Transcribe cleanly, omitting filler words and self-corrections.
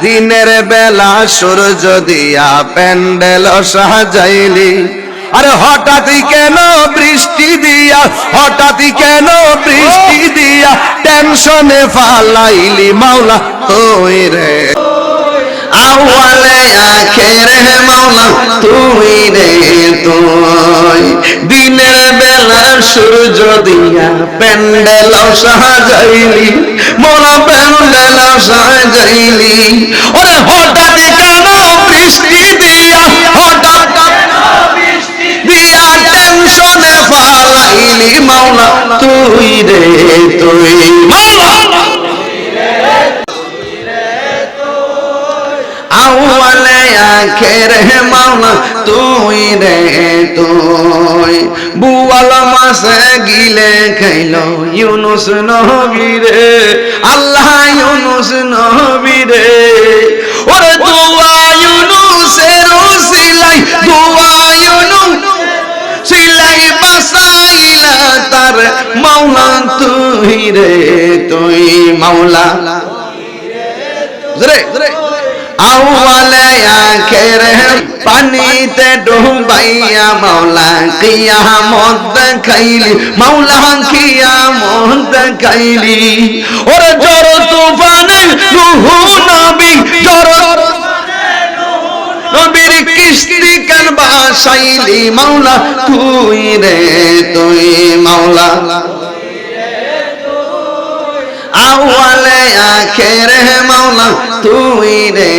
দিনের বেলা সূর্য দিয়া প্যান্ডেল সাজাইলি, আরে হঠাৎই কেন বৃষ্টি দিয়া, হঠাৎই কেন বৃষ্টি দিয়া টেনশনে ফালাইলি মাওলা তুই রে। আউয়ালে আখেরে মাওলা তুই রে তুই, দিনের বেলা সূর্য দিয়া প্যান্ডেল সাজাইলি মোরা প্যান্ডেল সাজাইলি, ওরে হঠাৎ কেন বৃষ্টি দিয়া, হঠাৎ দিয়া টেনশনে ফালাইলি মাওলা তুই রে তুই মাওলা। আউয়ালে আখেরে মাওলা তুই রে তুই, বুয়াল মাসে গিলে খাইলো ইউনুস নবী রে, আল্লাহ ইউনুস নবী রে, ওরে দুয়া ইউনুসের উসিলাই, দুয়া ইউনুস সিলাই বাসাইলা তার মাওলা তুই রে তুই মাওলা জরে জরে। আউয়ালে আখেরে পানিতে ডুবাইয়া মাওলা কিয়ামত দেখাইলি, মাওলা কিয়ামত দেখাইলি, ওরে জোর তুফানে নূহ নবী, জোর নবীর কিস্তি কেন বাসাইলি মাওলা তুই রে তুই মাওলা। আউয়ালে আখেরে মাওলা তুই রে।